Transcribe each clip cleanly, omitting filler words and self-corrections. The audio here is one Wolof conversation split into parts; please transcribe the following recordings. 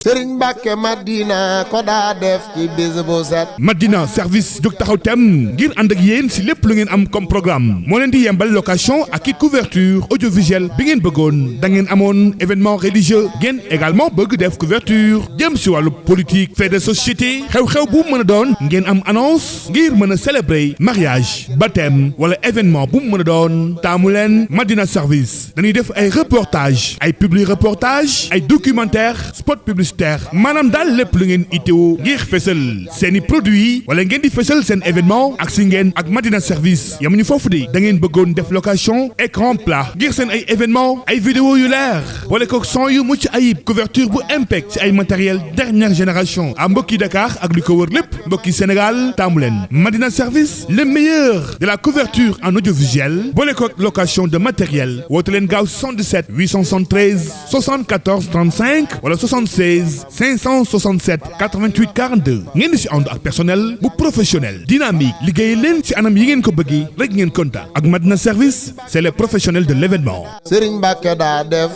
Sëriñ Mbàkke Madina ko daa def ci bis bu set. Madina service jóg taxaw tem ngir ànd ak yéen si lépp lu ngeen am comme programme moo leen di yembal location ak i couverture audiovisuelle bi ngeen bëggoon da ngeen amoon événement religieux ngeen également bëgg def couverture jëm si wàllu politique fait de société xew-xew bu mën a doon ngeen am annonce ngir mën a célébrer mariage baptême wala événement bu mu mën a doon taamu leen Madina service dañuy def ay reportage ay publi reportage ay documentaire spot publicitaire maanaam daal lépp lu ngeen itteewu ngir fësal seeni produits wala ngeen di fësal seen événement ak si ngeen ak Madina service yamuñu foofu de da ngeen bëggoon def location écran plat ngir seen ay événement ay vidéo yu leer wala ko son yu mucc ayib couverture bu impec ci ay matériel dernière génération à mbokki Dakar ak li ko wër lépp mbokki Sénégal taamu leen Madina service le meilleur de la couverture en audiovisuel boole ko location de matériel woote leen gaaw 77 873 74 35 wala 76 567 88 42 ngeen di si ànd ak personnel bu professionnel dynamique liggéey leen ci anam yi ngeen ko bëggee rek ngeen contact ak Madina service c'est les professionnels de l'événement. Sëriñ Mbàkke daa def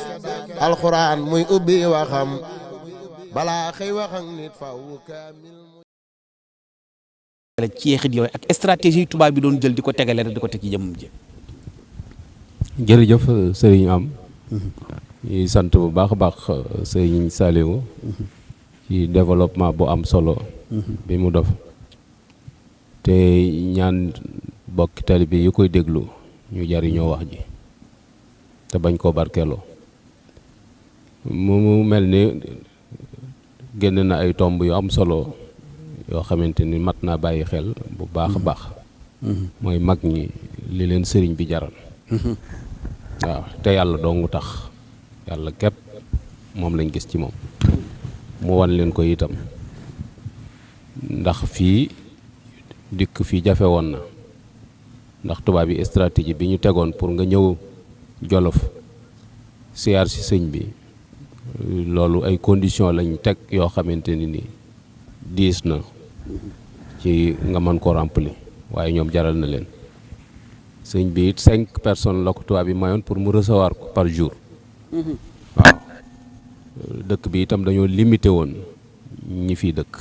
alxuraan muy ubbi waxam balaa xëy wax ak nit faw kaamil ci yeexit yooyu ak stratégie tubaab bi doon jël di ko tegale rek di ko teg ci jëmm ji. jërëjëf sëriñ am ñuy sant bu baax a baax sëriñ Saliou ci développement bu am solo bi mu def te ñaan bokki taalibe yu koy déglu ñu jariñoo wax ji te bañ koo barkeeloo mu mel ni génn na ay tomb yu am solo yoo xamante ni mat naa bàyyi xel bu baax a baax mooy mag ñi li leen sëriñ bi jaral waaw te yàlla doongu tax yàlla képp moom lañ gis ci moom mu wan leen ko itam ndax fii dikk fii jafe woon na ndax tubaab yi stratégie bi ñu tegoon pour nga ñëw Jolof siyaar si sëñ bi loolu ay conditions lañ teg yoo xamante ni diis na ci nga mën ko remplir waaye ñoom jaral na leen sëñ bi it 5 personnes la ko tubaab bi mayoon pour mu recevoir ko par jour waaw dëkk bi itam dañoo limité woon ñi fi dëkk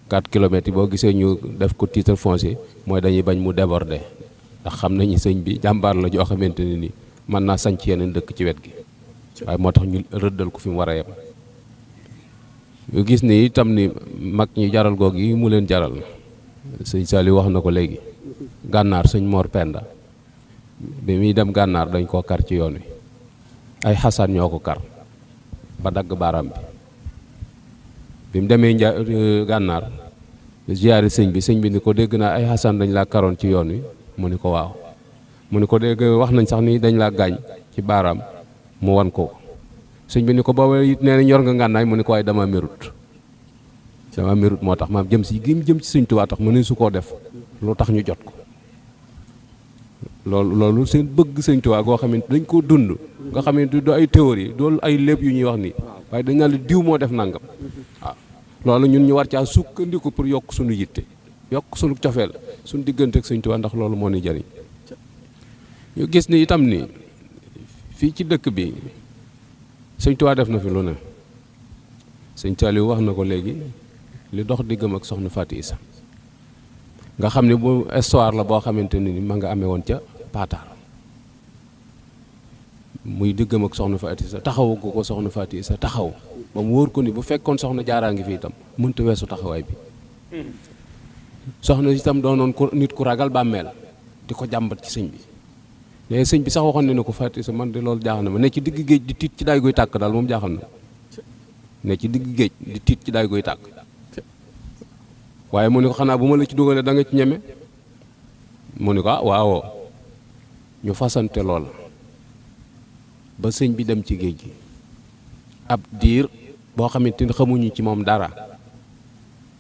4 kilomètres yi boo gisee ñu def ko titre foncier mooy dañuy bañ mu déborder ndax xam nañu sëñ bi jàmbaar la joo xamante ne ni mën naa sanc yeneen dëkk ci wet gi waaye moo tax ñu rëddal ko fi mu war a yem ñu gis ni itam ni mag ñi jaral goog yi mu leen jaral sëñ Saliou wax na ko léegi gànnaar sëñ Mor Penda bi muy dem gànnaar dañ koo kar ci yoon wi ay xasaan ñoo ko kar ba dagg baaraam bi mu demee gànnaar ziyaari sëñ bi ni ko dégg naa ay xasaan dañ laa karoon ci yoon wi mu ni ko waaw mu ni ko dégg wax nañ sax ni dañ laa gaañ ci baaraam mu wan ko sëñ bi ni ko booba it nee na ñor nga ngànnaay mu ni ko waaye dama merut moo tax maam jëm si gi mu jëm ci sëñ Tuubaa tax mu ne su koo def lu tax ñu jot ko loolu seen bëgg sëñ Tuubaa goo xamante dañ koo dund nga xamante du ay théorie doolu ay léeb yu ñuy wax nii waaye dañ naan la diw moo def nangam waaw loolu ñun ñu war caa sukkandiku pour yokk suñu yitte yokk suñu cofeel suñu diggante ak sëñ Tuubaa ndax loolu moo ni jariñ ñu gis ni itam ni fii ci dëkk bi sëñ Tuubaa def na fi lu ne sëñ Saliou wax na ko léegi li dox diggam ak soxna Faty Issa nga xam ne bu histoire la boo xamante ni ma nga amee woon ca Pataar muy diggam ak soxna Faty Issa taxawu ko soxna Faty Issa taxaw ba mu wóor ko ni bu fekkoon soxna Jaaraa ngi fi itam mënta weesu taxawaay bi soxna itam doonoon ko nit ku ragal bàmmeel di ko jàmbat ci sëñ bi léegi sëñ bi sax waxoon ne ko Faty Issa man de loolu jaaxal na ma ne ci digg géej di tiit ci daay goy tàkk daal moom jaaxal na ne ci digg géej di tiit ci daay goy tàkk waaye mu ni ko xanaa bu ma la ci dugalee da nga ci ñeme mu ni ko waaw ñu fasante lool ba sëñ bi dem ci géej gi ab diir boo xamante ni xamuñu ci moom dara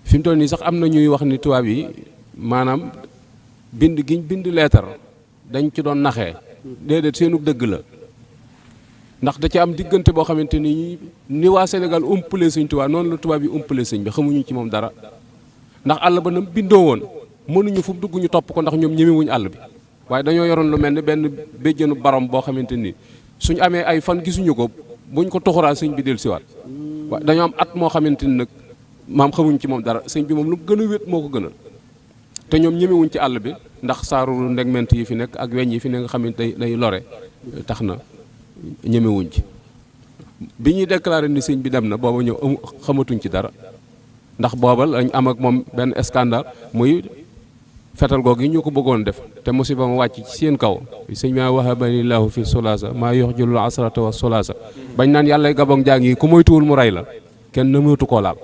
fi mu toll nii sax am na ñuy wax ni tubaab yi maanaam bind giñ bind leetar dañ ci doon naxee déedéet seenu dëgg la ndax da ci am diggante boo xamante ni waa Sénégal umpale sëñ Tuubaa noonu la tubaab yi umpale sëñ bi xamuñu ci moom dara ndax àll ba nam bindoo woon mënuñu fu mu dugg ñu topp ko ndax ñoom ñemewuñu àll bi waaye dañoo yoroon lu mel ni benn béjjënu barom boo xamante ni suñ amee ay fan gisuñu ko buñ ko toxuraa sëñ bi del siwaat waaye dañoo am at moo xamante ni nag maam xamuñ ci moom dara sëñ bi moom lu gën a wét moo ko gënal te ñoom ñemewuñ ci àll bi ndax saaru ndegment yi fi nekk ak weñ yi fi ne nga xam ne day lore tax na ñemewuñ ci bi ñuy déclaré ni sëñ bi dem na booba ñëw xamatuñ ci dara ndax booba lañ am ak moom benn scandale muy fetal googu yi ñu ko bëggoon def te musiba ma wàcc ci seen kaw sëñ bi wahabanillahu fi sulaasa maa yox julul asrata wa sulaasa bañ naan yàlla gabon jàng yi ku moytuwul mu rey la kenn ñemeetu koo laal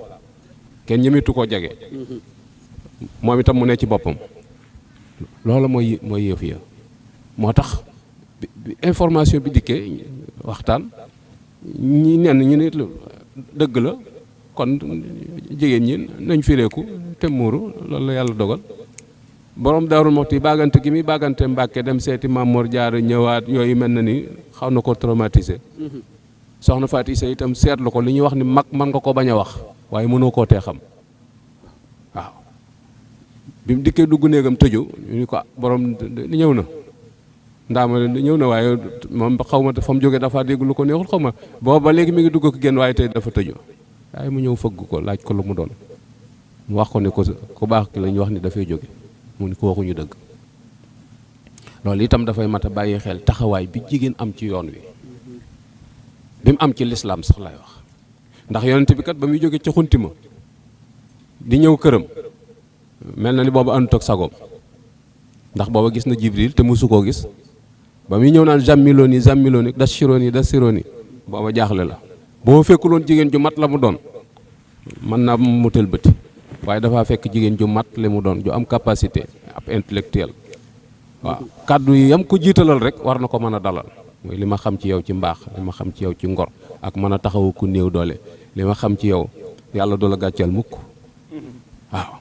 kenn ñemeetu koo jege moom itam mu ne ci boppam loolu mooy yëf ya moo tax bi information bi dikkee waxtaan ñi nenn ñu ne dëgg la kon jigéen ñi nañ fireeku te muuru loolu la yàlla dogal borom Daaru Muxti baagante gi muy baagante Mbàkke dem seeti Mamor Jaara ñëwaat yooyu mel na ni xaw na ko traumatisé soxna Faati Isa itam seetlu ko li ñuy wax ni mag mën nga ko bañ a wax waaye mënoo koo tee xam waaw bi mu dikkee dugg néegam tëju ñu ni ko borom ñëw na ndaama ñëw na waaye moom xaw ma fa mu jógee dafa dégg lu ko neexul xaw ma booba ba léegi mi ngi dugg ko génn waaye tey dafa tëju waaye mu ñëw fëgg ko laaj ko lu mu doon mu wax ko ne ko ku baax ki la ñu wax ni dafay jóge mu ni ko waxuñu dëgg loolu itam dafay mat a bàyyi xel taxawaay bi jigéen am ci yoon wi bi mu am ci lislaam sax lay wax ndax yonent bi kat ba muy jóge ca xunti ma di ñëw këram mel na ni boobu àndut ak sagoom ndax booba gis na Jibril te mosu koo gis ba muy ñëw naan zammiloni dasironi booba jaaxle la boo fekkuloon jigéen ju mat la mu doon mën naa mu tël bëti waaye dafa fekk jigéen ju mat li mu doon ju am capacité ab intellectuel waaw kàddu yi yam ko jiitalal rek war na ko mën a dalal mooy li ma xam ci yow ci mbaax li ma xam ci yow ci ngor ak mën a taxawu ku néew doole li ma xam ci yow yàlla du la gàcceel mukk waaw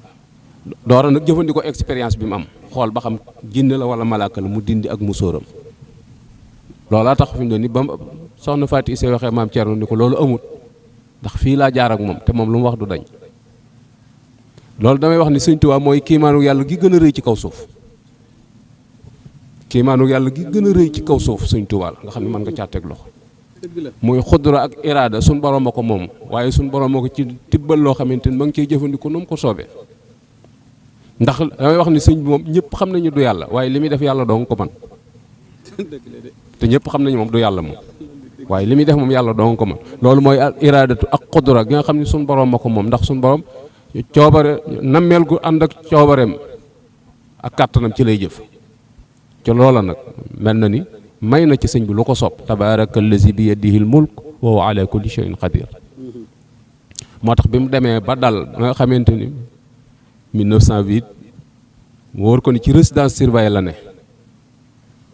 doora nag jëfandikoo expérience bi mu am xool ba xam jinne la wala malaaka la mu dindi ak musóoram loolaa tax fi mu ne ni ba soxna Faati Isa waxee maam Thierno ni ko loolu amut ndax fii laa jaar ak moom te moom lu mu wax du dañ loolu damay wax ni Sëñ Tuubaa mooy kiimaanu yàlla gi gën a rëy ci kaw suuf kiimaanu yàlla gi gën a rëy ci kaw suuf Sëñ Tuubaa la nga xam ne mën nga caa teg loxo muy xudra ak iraada suñ borom a ko moom waaye suñ borom a ko ci tibbal loo xamante ni ma ngi ciy jëfandikoo nu mu ko soobee ndax damay wax ni sëñ bi moom ñëpp xam nañu du yàlla waaye li muy def yàlla dong ko man te ñëpp xam nañu moom du yàlla moom waaye li muy def moom yàlla dong ko man loolu mooy iraadatu ak xudra gi nga xam ne suñ borom a ko moom ndax suñ borom coobare nammeel gu ànd ak coobareem ak kàttanam ci lay jëf ci loola nag mel na ni may na ci sëñ bi lu ko sopp tabaaraka allazi bi yadihil mulk wa huwa ala kulli shay'in qadir moo tax bi mu demee ba dal nga xamante ni 1908 mu wóor ko ni ci résidence surveillée la ne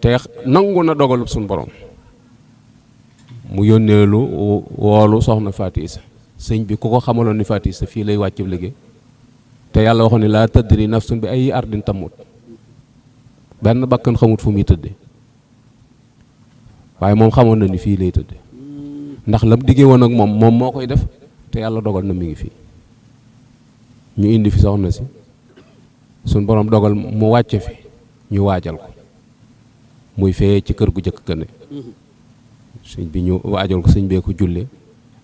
te nangu na dogalub suñu borom mu yónneelu woolu soxna Faati Isa sëñ bi ku ko xamaloon ni Faati Isa fii lay wàcc liggéey te yàlla waxoon ni laa tadri nafsun bi ay ardin tamut benn bakkan xamut fu muy tëdde waaye moom xamoon na ni fii lay tëdde ndax lam diggee woon ak moom moo koy def te yàlla dogal na mi ngi fii ñu indi fi soxna si suñ borom dogal mu wàcce fi ñu waajal ko muy fee ci kër gu jëkk gëne sëñ bi ñu waajal ko sëñ bee ko julle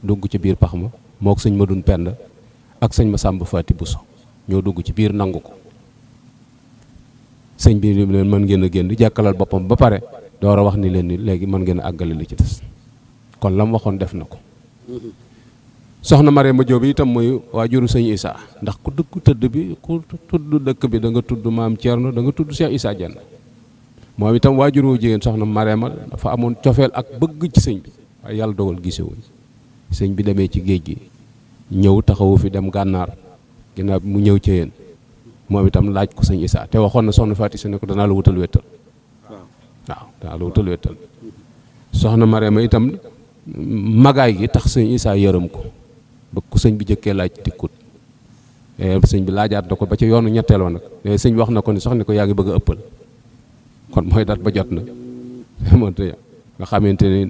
dugg ci biir pax ma mook sëñ ma dun pend ak sëñ ma sàmb Faati Buso ñoo dugg ci biir nangu ko sëñ bi leen mën ngeen a génn jàkkalal boppam ba pare door a wax ni leen ni léegi mën ngeen a àggale li ci des kon la mu waxoon def na ko soxna Marema Jóob itam mooy waajuru sëñ Isaa ndax ku dëkk tëdd bi ku tudd dëkk bi da nga tudd maam Thierno da nga tudd Cheikh Isaa Dieng moom itam waajuru jigéen soxna Marema dafa amoon cofeel ak bëgg ci sëñ bi waaye yàlla dogal gisewuñ sëñ bi demee ci géej gi ñëw taxawu fi dem gànnaar ginnaaw bi mu ñëw ci yéen moom itam laaj ko sëñ Isaa te waxoon na soxna Faati Isa ne ko danaa la wutal wettal waaw danaa la wutal wettal soxna Marema itam magaay gi tax sëñ Isaa yërëm ko ba ku sëñ bi jëkkee laaj dikkut sëñ bi laajaat da ko ba ca yoonu ñetteeloo nag mais sëñ bi wax na ko ni sox ne ko yaa ngi bëgg a ëppal kon mooy dat ba jot na moonte nga xamante ni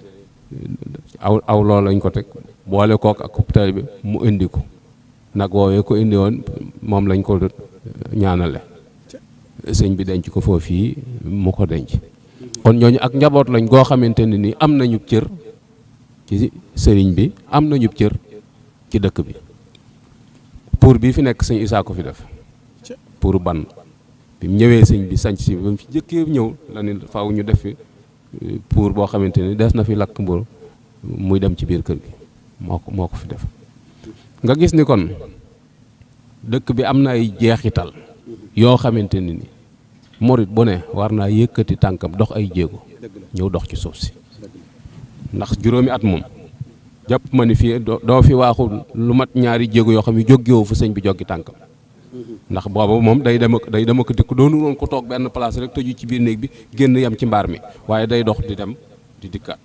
aw loolu lañ ko teg boole kook ak hôpital bi mu indi ko nag woowee ko indi woon moom lañ ko ñaanale sëñ bi denc ko foofii mu ko denc kon ñooñu ak njaboot lañ goo xamante ne ni am nañu cër ci sëriñ bi am nañu cër ci dëkk bi pour bii fi nekk sëñ Isaa ko fi def pour ban bi mu ñëwee sëñ bi sanc si ba mu fi jëkkee ñëw la ni faaw ñu def fi pour boo xamante ni des na fi lakk mburu muy dem ci biir kër gi moo ko fi def nga gis ni kon dëkk bi am na ay jeexital yoo xamante ni murit bu ne war naa yëkkati tànkam dox ay jéego ñëw dox ci suuf si ndax juróomi at moom jàpp ma ni fii doo fi waaxu lu mat ñaari jéego yoo xam ne jóggewu fu sëñ bi joggi tànkam ndax booba moom day dem ko dikk doonu woon ko toog benn place rek tëju ci biir néeg bi génn yam ci mbaar mi waaye day dox di dem di dikkaat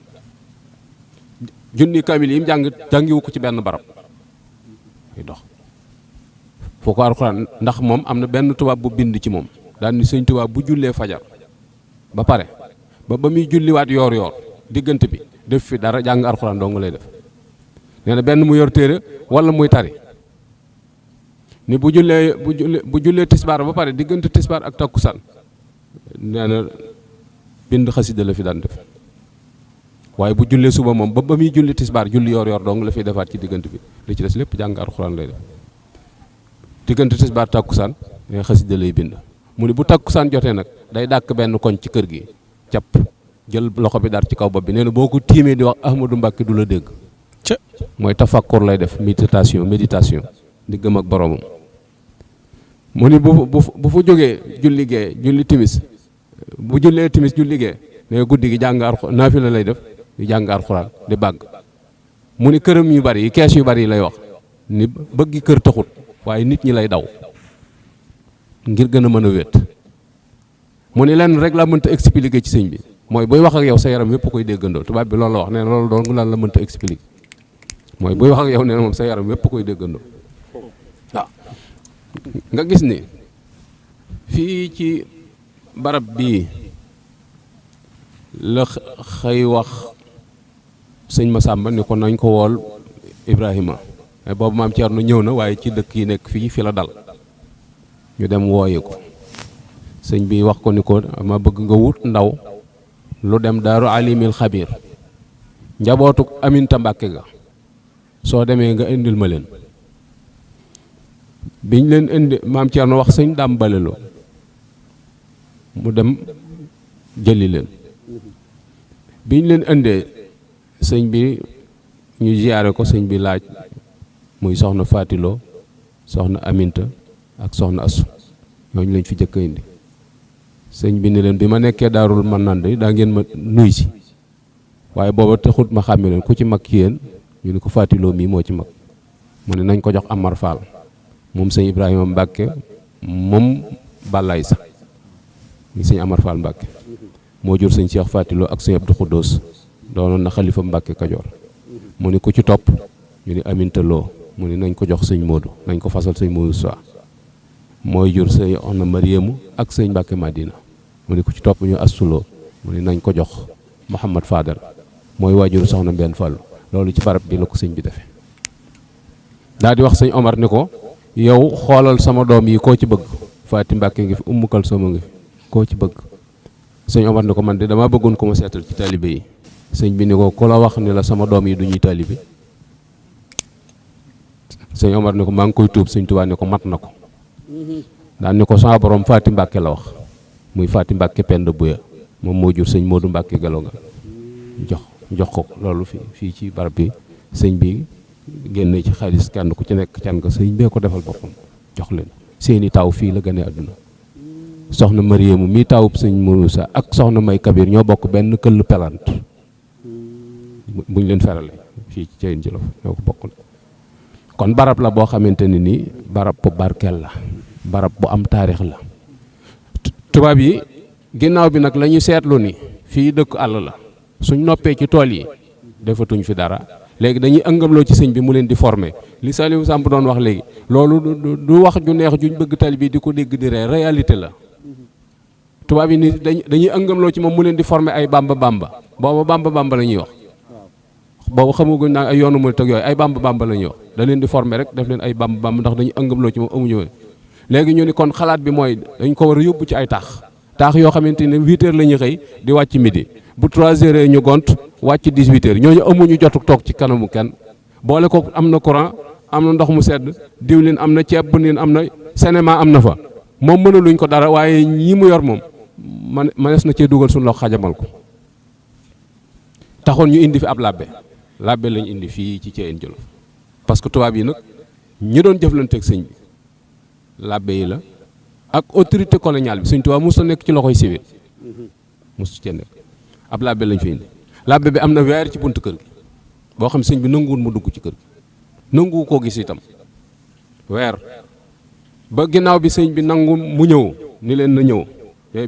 junni kamil yi mu jàngiwu ko ci benn barab day dox foo ko alxuraan ndax moom am na benn tubaab bu bind ci moom daan ni sëñ tubaab bu jullee fajar ba pare ba muy julliwaat yoor diggante bi def fi dara jàng alxuraan dong lay def nee na benn mu yor téere wala muy tari ni bu jullee tisbaar ba pare diggante tisbaar ak takkusaan nee na bind xasida la fi daan def waaye bu jullee suba moom ba muy julli tisbaar julli yoor dong la fiy defaat ci diggante bi li ci des lépp jàng alxuraan lay def diggante tisbaar takkusaan nee xasida lay bind mu ni bu takkusaan jotee nag day dàkk benn koñ ci kër gi capp jël loxo bi dar ci kaw bopp bi nee na boo ko tiimee di wax Ahmadou Mbacké du la dégg mooy tafakkur lay def méditation di gëm ak boromam mu ni bu fa jógee julli gee julli timis bu jullee timis julli gee nee guddi gi jàng naafila lay def di jàng alxuraan di bàgg mu ni këram yu bari yi kees yu bari yi lay wax ni bëggi kër taxut waaye nit ñi lay daw ngir gën a mën a wéet mu ni lenn rek laa mënta expliquer ci sëñ bi mooy buy wax ak yow sa yaram yëpp koy déggandoo tubaab bi loolu la wax nee na loolu doon lan la mënta expliquer mooy buy wax ak yow nee na moom sa yaram yëpp koy déggandoo waaw nga gis ni fii ci barab bii la xëy wax sëñ Massamba ni ko nañ ko wool Ibrahima mais boobu maam Thierno ñëw na waaye ci dëkk yi nekk fii fi la dal ñu dem wooye ko sëñ bi wax ko ni ko ma bëgg nga wut ndaw lu dem daaru alimil xabir njabootu Aminta Mbàkke ga soo demee nga indil ma leen biñ leen indi maam Thierno wax sëñ Dame Balelo mu dem jëli leen biñ leen indee sëñ bi ñu ziyaare ko sëñ bi laaj muy soxna Fatiloo soxna Aminta ak soxna Asu ñooñu lañ fi jëkk a indi sëñ bi ni leen bi ma nekkee daarul man naan daa ngeen ma nuy si waaye booba taxut ma xàmme leen ku ci mag ci yéen ñu ni ko Fatiloo mii moo ci mag mu ne nañ ko jox Amar Fall moom sëñ Ibrahima Mbàkke moom Balaay sax ngi sëñ Amar Fall Mbàkke moo jur sëñ Cheikh Fatiloo ak sëñ Abdou Khoudous doonoon na xalifa Mbàkke Kajoor mu ni ku ci topp ñu ni Aminta Lo mu ni nañ ko jox sëñ Modou nañ ko fasal sëñ Modou Sow mooy jur sëñ Ona Mariamu ak sëñ Mbàkke Madina mu ni ku ci topp ñu Astuloo mu ni nañ ko jox Mouhamad Fadel mooy waajur soxna Mbenn Fallu loolu ci barab bi la ko sëñ bi defee daal di wax sëñ Omar ni ko yow xoolal sama doom yi koo ci bëgg Faati Mbàkke ngi fi Ummu Kalsum ngi fi koo ci bëgg sëñ Omar ni ko man de damaa bëggoon ko ma seetal ci taalibe yi sëñ bi ni ko ku la wax ni la sama doom yi du ñuy taalibe sëñ Omar ni ko maa ngi koy tuub sëñ Tuubaa ni ko mat na ko daan ni ko sama borom Faati Mbàkke la wax muy Faati Mbàkke Penda Buya moom moo jur sëñ Moodu Mbàkke Galo nga jox ko loolu fii ci barab bi sëñ bi génne ci xaalis kenn ku ci nekk can nga sëñ bee ko defal boppam jox leen seeni taw fii la gane àdduna soxna Mariamu mii tawub sëñ Moussa ak soxna May Kabir ñoo bokk benn këll pelant buñ leen ferale fii ci Thièyène Djolof ñoo ko bokk kon barab la boo xamante ne nii barab bu barkeel la barab bu am taarix la tubaab yi ginnaaw bi nag la ñu seetlu ni fii dëkk àll la suñ noppee ci tool yi defatuñ fi dara léegi dañuy ëngamloo ci sëñ bi mu leen di former li Saliou Samb doon wax léegi loolu du wax ju neex juñ bëgg tali bi di ko dégg di ree réalité la tubaab yi ni dañuy ëngamloo ci moom mu leen di former ay bamba bamba la ñuy wax boobu xamaguñ naa ay yoonu murit ak yooyu ay bamba la ñuy wax da leen di former rek def leen ay bamba ndax dañuy ëngamloo ci moom amuñu léegi ñu ni kon xalaat bi mooy dañ ko war a yóbbu ci ay taax yoo xamante ne 8 heures la ñuy xëy di wàcc midi bu 3 heures ñu gont wàcc 18 heures ñooñu amuñu jotu toog ci kanamu kenn boole ko am na courant am na ndox mu sedd diwlin am na ceeb bu niin am na cinéma am na fa moom mënuluñ ko dara waaye ñi mu yor moom manees na cee dugal suñu loxo xajamal ko taxoon ñu indi fi ab labbe lañ indi fii ci Thièyène Djolof parce que tubaab yi nag ñi doon jëflanteeg sëñ bi labbe yi la ak autorité coloniale bi sëñ Tuubaa mos a nekk ci loxoy civil mosu cee nekk ab labbe lañ fi indi labbe bi am na weer ci buntu kër gi boo xam sëñ bi nanguwul mu dugg ci kër gi nanguwu koo gis itam weer ba ginnaaw bi sëñ bi nangu mu ñëw ni leen na ñëw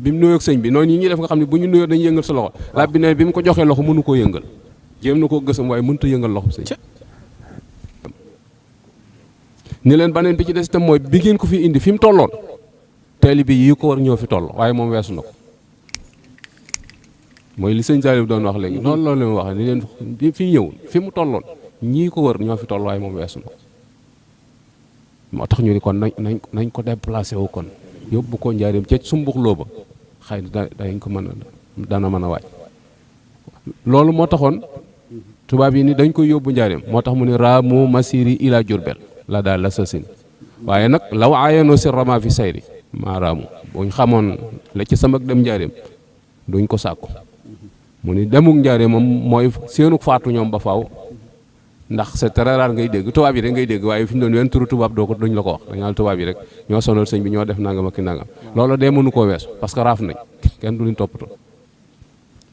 bi mu nuyoo ak sëñ bi noonu yi ñuy def nga xam ne bu ñu nuyoo dañuy yëngal sa loxo labbe bi ne bi mu ko joxee loxo mënu koo yëngal jéem na koo gësam waaye mënut a yëngal loxo sëñ ni leen baneen bi ci des itam mooy bi ngeen ko fi indi fi mu tolloon taalibe yi ko war ñoo fi toll waaye moom weesu na ko mooy li sëñ Saliou doon wax léegi noonu loolu leen wax ni leen fi ñëw fi mu tolloon ñii ko wër ñoo fi toll waaye moom weesu na ko moo tax ñu ni kon nañ ko déplacé wu kon yóbbu ko njaareem ca sumbuxloo ba xëy na dañ ko dana mën a waaj loolu moo taxoon tubaab yi ni dañ koy yóbbu njaareem moo tax mu ne raamu masiri ila Jurbel la daal la sasin waaye nag law aayanoo si rama fi sayri maa raamu buñ xamoon la ci sama dem njaareem duñ ko sàkku mu ni demuk njaareem moom mooy seenuk faatu ñoom ba faaw ndax c'est très rare ngay dégg tubaab yi rek ngay dégg waaye fi mu doon wenn turu tubaab doo ko duñ la ko wax dañu naan tubaab yi rek ñoo sonal sëñ bi ñoo def nangam ak ki nangam loolu dee mënu koo weesu parce que raaf nañ kenn du leen toppatoo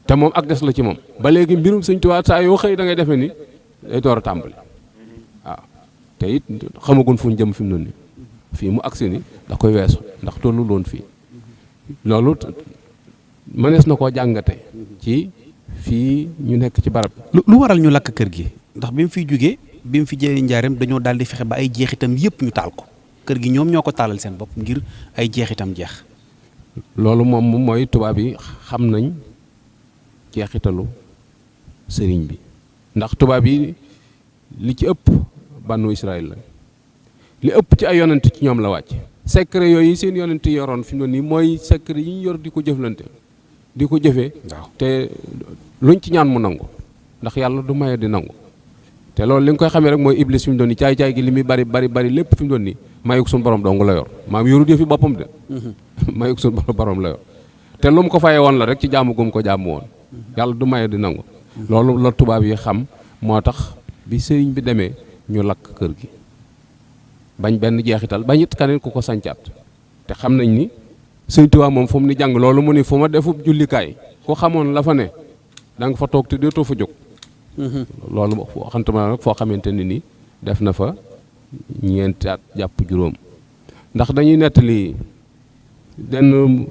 te moom ak des la ci moom ba léegi mbirum sëñ Tuubaa saa yoo xëy da ngay defee ni day door a tàmbali waaw te it xamagun fu ñu jëm fi mu noonu nii fii mu agsi ni da koy weesu ndax tollu loon fii loolu mënees na koo jàngate ci fii ñu nekk ci barab lu waral ñu lakk kër gi ndax bi mu fiy jógee bi mu fi jëlee njaareem dañoo daal di fexe ba ay jeexitam yëpp ñu taal ko kër gi ñoom ñoo ko taalal seen bopp ngir ay jeexitam jeex. loolu moom mooy tubaab yi xam nañ jeexitalu sëriñ bi ndax tubaab yi li ci ëpp banu Israël la li ëpp ci ay yonent ci ñoom la wàcc secret yooyu seen yonent yoroon fi mu ne nii mooy secret yi ñu yor di ko jëflante di ko jëfee. te luñ ci ñaan mu nangu ndax yàlla du maye di nangu. te loolu li nga koy xamee rek mooy iblis fi mu doon nii caay-caay gi li muy bari lépp fi mu doon nii mayuk suñu borom dong la yor maam yorut yëfi boppam de mayuk suñu borom la yor te lu mu ko faye woon la rek ci jaamu gum ko jaamu woon yàlla du maye di nangu loolu la tubaab yi xam moo tax bi sëriñ bi demee ñu lakk kër gi bañ benn jeexital bañ it kaneen ku ko sancaat te xam nañ ni sëriñ Tuubaa moom fu mu ni jàng loolu mu ni fu ma defub jullikaay ku xamoon la fa ne da nga fa toog te dootoo fa jóg loolu xantuma nag foo xamante ne ni def na fa ñeenti at jàpp juróom ndax dañuy nettali benn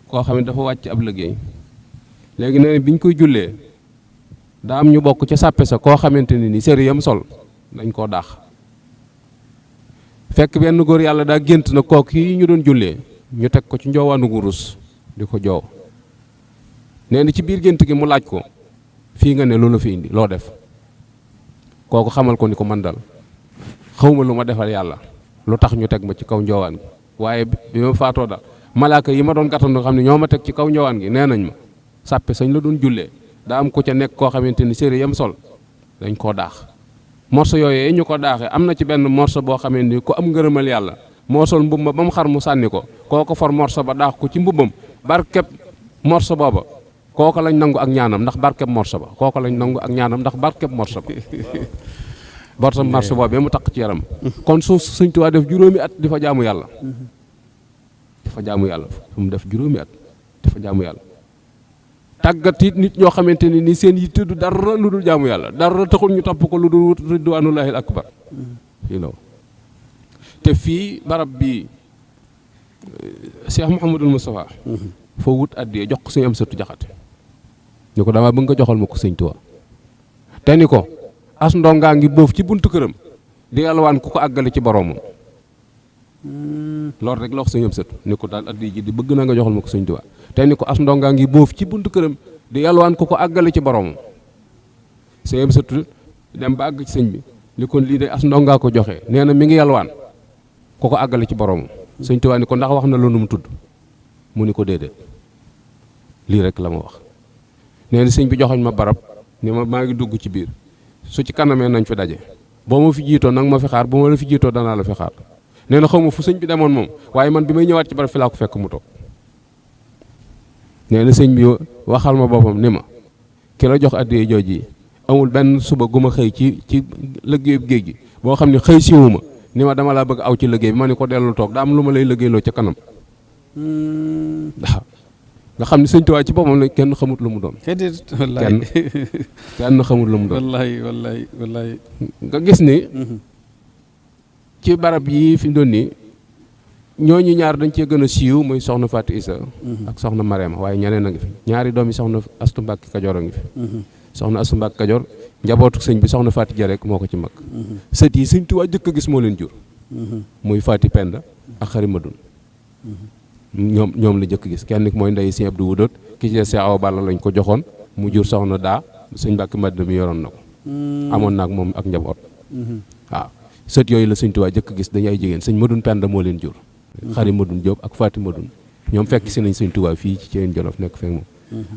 koo xam ne dafa wàcc ab liggéey léegi nee na bi ñu koy jullee daa am ñu bokk ca sàppe sa koo xamante ne ni séri yam sol dañ koo daax fekk benn góor yàlla daa gént na kook yi ñu doon jullee ñu teg ko ci njoowaanu gurus di ko joow nee na ci biir gént gi mu laaj ko fii nga ne loolu fi indi loo def kooku xamal ko ni ko man dal xawma lu ma defal yàlla lu tax ñu teg ma ci kaw njoowaan gi waaye bi ma faatoo daal malaaka yi ma doon gàttandu xam ne ñoo ma teg ci kaw njoowaan gi nee nañ ma sàppe sañ la doon jullee daa am ku ca nekk koo xamante ni séri yam sol dañ koo daax morso yooyee ñu ko daaxee am na ci benn morso boo xamante ni ku am ngërëmal yàlla moo sol mbub ma ba mu xar mu sànni ko kooko for morso ba daax ko ci mbubbam barkeb morso booba kooko lañ nangu ak ñaanam ndax barkeb morso ba kooko lañ nangu ak ñaanam ndax barkeb morso ba borsa morso boobee mu takk ci yaram kon suuf Sëñ Tuubaa def juróomi at di fa jaamu yàlla dafa jaamu yàlla fu mu def juróomi at dafa jaamu yàlla tàggat it nit ñoo xamante ne ni seen yitte du dara lu dul jaamu yàlla dara taxul ñu topp ko lu dul wut ridwanullahil akbar fii la te fii barab bii Cheikh Mouhamadul Moustapha foo wut addiyee jox ko Sëñ Amsatu Jaxate ni ko dama bëgg nga joxal ma ko Sëñ Tuubaa te ni ko as ndongaa ngi boof ci buntu këram di yalwaan ku ko àggale ci boroomam loolu rek la wax Sëñ Amsatu ni ko daal addiya ji di bëgg na nga joxal ma ko Sëñ Tuubaa te ni ko as ndongaa ngi boof ci buntu këram di yalwaan ku ko àggale ci boroomam Sëñ Amsatu dem ba àgg ci sëñ bi li kon lii de as ndongaa ko joxe nee na mi ngi yalwaan ku ko àggale ci boroomam Sëñ Tuubaa ni ko ndax wax na loolu mu tudd mu ni ko déedéet lii rek la ma wax nee na sëñ bi joxoñ ma barab ni ma maa ngi dugg ci biir su ci kanamee nañ fi daje boo ma fi jiitoo nag ma fi xaar bu ma la fi jiitoo danaa la fi xaar nee na xaw ma fu sëñ bi demoon moom waaye man bi may ñëwaat ci barab fi laa ko fekk mu toog nee na sëñ bi waxal ma boppam ni ma ki la jox addiyee jooji amul benn suba gu ma xëy ci liggéeyu géej gi boo xam ne xëy siwu ma ni ma dama laa bëgg aw ci liggéey bi ma ni ko dellu toog daa am lu ma lay liggéeyloo ca kanam waaw nga xam ne sëñ Tuubaa ci boppam la kenn xamut lu mu doon kenn xamut lu mu doon wallaay nga gis ni ci barab yi fi mu doon nii ñooñu ñaar dañ cee gën a siiw muy soxna Fatou Issa ak soxna Mariama waaye ñeneen a ngi fi ñaari doomi soxna Astu Mbàkke Kajoor a ngi fi soxna Astu Mbàkke Kajoor njabootu sëñ bi soxna Fatou Dia rek moo ko ci mag sët yi sëñ Tuubaa jëkk a gis moo leen jur muy Fatou Penda ak Xari Madun ñoom la jëkk gis kenn mooy ndey sëñ Abdou Wudóot ki ci Seex Awa Balla lañ ko joxoon mu jur soxna daa sëñ Mbàkke Madina mi yoroon na ko amoon naag moom ak njaboot waaw sët yooyu la sëñ Tuubaa jëkk gis dañu ay jigéen sëñ Madun Penda moo leen jur Xari Madun Jóob ak Faati Madun ñoom fekk si nañ sëñ Tuubaa fii ci Ceen Jolof nekk fekk moom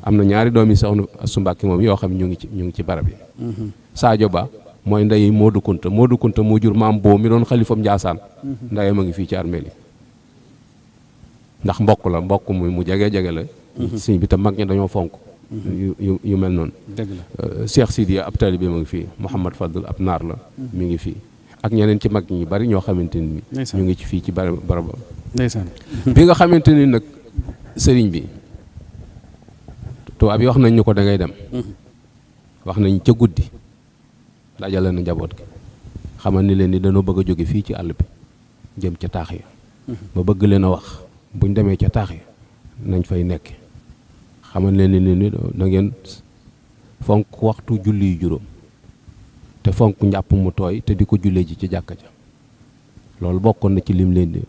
am na ñaari doomi soxna Astu Mbàkke moom yoo xam ne ñu ngi ci barab yi Sadio Ba mooy ndey Moodu Kunta moo jur maam boo mi doon xalifam Njaasaan ndeyam a ngi fii ci armeel yi ndax mbokk mu jege la sëñ bi tam mag ñi dañoo fonk yu mel noonu Cheikh Sidiya ab taalibe ma ngi fii Mouhamad Fadl ab naar la mi ngi fii ak ñeneen ci mag ñi bari ñoo xamante ni ñu ngi ci fii ci barabam ndeysaan bi nga xamante ni nag sëriñ bi tubaab yi wax nañ ñu ko da ngay dem wax nañ ca guddi dajale na njaboot gi xamal ni leen ni dañoo bëgg a jóge fii ci àll bi jëm ca taax yi ba bëgg leen a wax buñ demee ca taax yi nañ fay nekk xamal leen ni da ngeen fonk waxtu julli yu juróom te fonk njàpp mu tooy te di ko jullee ji ci jàkka ja loolu bokkoon na ci lim leen di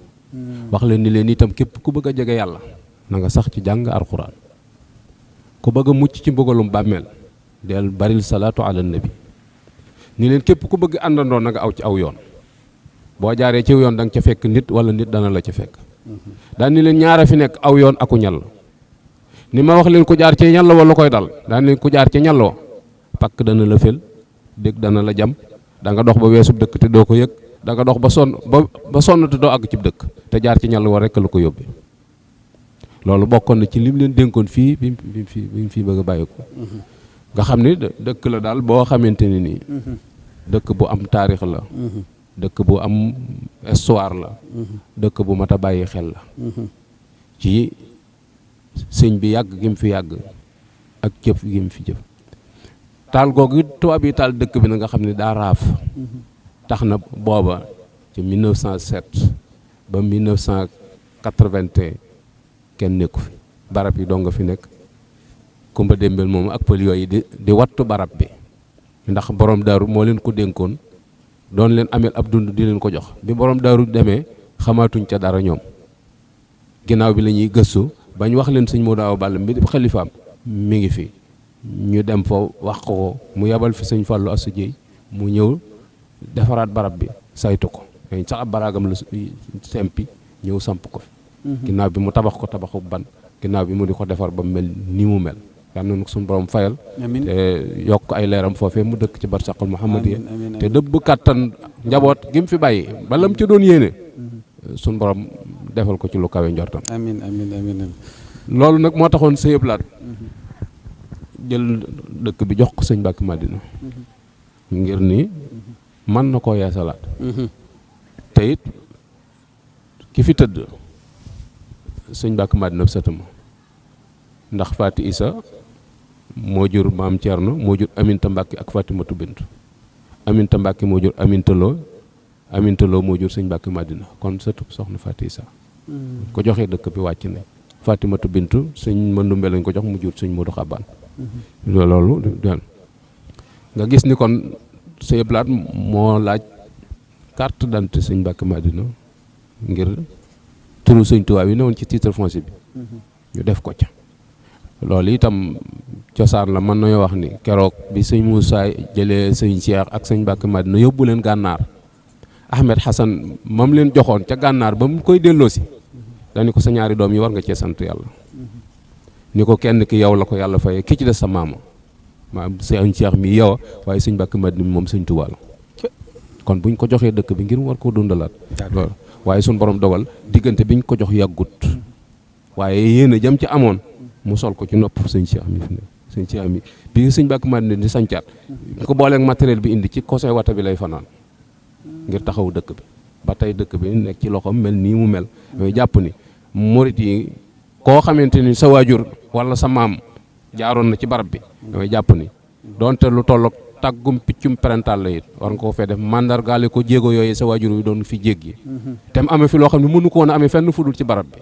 wax leen ni leen itam képp ku bëgg a jege yàlla na nga sax ci jàng alxuraan ku bëgg a mucc ci mbugalum bàmmeel del baril salaatu ala nabi ni leen képp ku bëgg àndandoo na nga aw ci aw yoon boo jaaree ci yoon da nga ca fekk nit wala nit dana la ca fekk daan ni leen ñaara fi nekk aw yoon aku ñal ni ma wax leen ku jaar ci ñal wala koy dal daan leen ku jaar ci ñalloo pakk dana la fel dégg dana la jam da nga dox ba weesu dëkk te doo ko yëg da nga dox ba sonn te doo àgg ci dëkk te jaar ci ñal wa rekk la ko yóbbe loolu bokkoon na ci lim leen dénkoon fii bi mu fi bëgg a bàyyi ko nga xam ni dëkk la daal boo xamante ne nii dëkk bu am taarix la dëkk bu am histoire la dëkk bu mat a bàyyi xel la ci sëñ bi yàgg gi mu fi yàgg ak jëf gi mu fi jëf taal googu tubaab yi taal dëkk bi na nga xam ne daa raaf tax na booba ci 1907 ba 1981 kenn nekku fi barab yi doo nga fi nekk Kumba Démbel moom ak pël yooyu di wattu barab bi ndax borom daaru moo leen ko dénkoon doon leen ameel ab dund di leen ko jox bi borom daaru demee xamaatuñ ca dara ñoom ginnaaw bi la ñuy gëstu bañ wax leen sëñ Modou Awa Balla mi xalifaam mi ngi fi ñu dem fa wax ko mu yabal fi sëñ Fallou Assou Dieye mu ñëw defaraat barab bi saytu ko dañ sax ab baraagam la sempi ñëw samp ko fi ginnaaw bi mu tabax ko tabaxu ban ginnaaw bi mu di ko defar ba mel ni mu mel yal na suñu borom fayal te yokk ay leeram foofee mu dëkk ci barsaqal Muhammadiya te dëbb kàttan njaboot gi mu fi bàyyi balam ci doon yéene suñu borom defal ko ci lu kawe njortam amiin loolu nag moo taxoon Sëñ Abdou Lahad jël dëkk bi jox ko sëñ Mbàkke Madina ngir ni mën na koo yeesalaat te it ki fi tëdd sëñ Mbàkke Madina sëtama ndax Faati Isa moo jur maam Thierno moo jur Aminta Mbàkke ak Fatimatu Bintu Aminta Mbàkke moo jur Aminta Lo moo jur sëñ Mbàkke Madina kon sëtu soxna Faati Isa ko joxee dëkk bi wàcc nañ Fatimatu Bintu sëñ Mandumbe lañ ko jox mu jur sëñ Modou Xabaan loolu nga gis ni kon Sëñ Abdou Lahad moo laaj carte d'identité sëñ Mbàkke Madina ngir turu sëñ Tuubaa yi newoon ci titre foncier bi ñu def ko ca loolu itam cosaan la mën nañoo wax ni keroog bi sëñ Moussa jëlee sëñ Cheikh ak sëñ Mbàkke Madina yóbbu leen gànnaar Ahmed Hassan mam leen joxoon ca gànnaar ba mu koy delloosi dañu ko sa ñaari doom yi war nga cee sant yàlla ni ko kenn ki yow la ko yàlla fayee ki ci des sa maama maam sëñ Cheikh mi yow waaye sëñ Mbàkke Madina moom sëñ Tuubaa la kon buñ ko joxee dëkk bi ngir war koo dundalaat waaye suñ borom dogal diggante biñ ko jox yàggut waaye yéen a jëm ci amoon mu sol ko ci nopp sëñ Cheikh mi fi ne sëñ Cheikh mi bi sëñ Mbàkke Madina di sancaat ñu ko booleeg matériel bi indi ci conseil wata bi lay fanaan ngir taxaw dëkk bi ba tey dëkk bi nekk ci loxoom mel nii mu mel yooyu jàpp ni murit yi koo xamante ni sa waajur wala sa maam jaaroon na ci barab bi damay jàpp ni donte lu tolloog tàggum piccum parental la it war nga koo fee def mandargaale ko jéego yooyu sa waajur wi doon fi jéggi te mu amee fi loo xam ne mënu ko woon a amee fenn fudul ci barab bi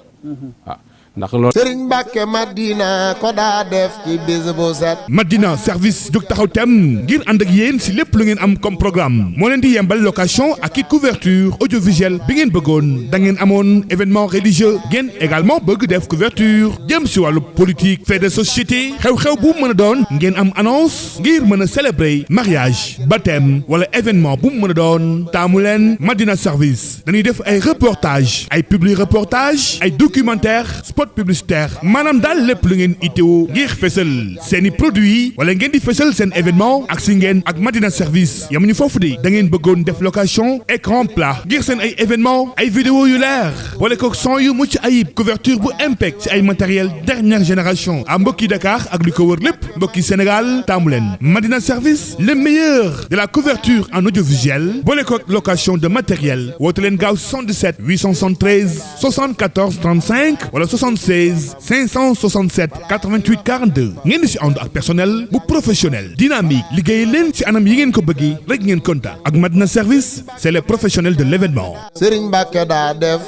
waaw ndax loolu Sëriñ Mbàkke Madina ko daa def ci bis bu set. Madina service jóg taxaw tem ngir ànd ak yéen si lépp lu ngeen am comme programme moo leen di yembal location ak i couverture audiovisuelle bi ngeen bëggoon da ngeen amoon événement religieux ngeen également bëgg def couverture jëm si wàllu politique fait de société xew-xew bu mën a doon ngeen am annonce ngir mën a célébrer mariage baptême wala événement bu mu mën a doon taamu leen Madina service dañuy def ay reportage ay publi reportage ay documentaire spot publicitaire maanaam daal lépp lu ngeen itteewu ngir fësal seen i produits wala ngeen di fësal seen événement ak si ngeen ak Madina service yamuñu foofu de da ngeen bëggoon def location écran plat ngir seen ay événement ay vidéo yu leer wala ko son yu mucc ayib couverture bu impec ci ay matériel dernière génération à mbokki Dakar ak li ko wër lépp mbokki Sénégal taamu leen Madina service le meilleur de la couverture en audiovisuel boole ko location de matériel woote leen gaaw 77 873 74 35 wala 76 567 88 42 ngeen di si ànd ak personnel bu professionnel dynamique liggéey leen ci anam yi ngeen ko bëggee rek ngeen kontaan ak Madina service c'est les professionnels de l'événement. Sëriñ Mbàkke daa def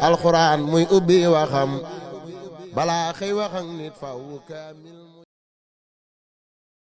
alxuraan muy ubbi waxam balaa xëy wax ak nit faw kaamil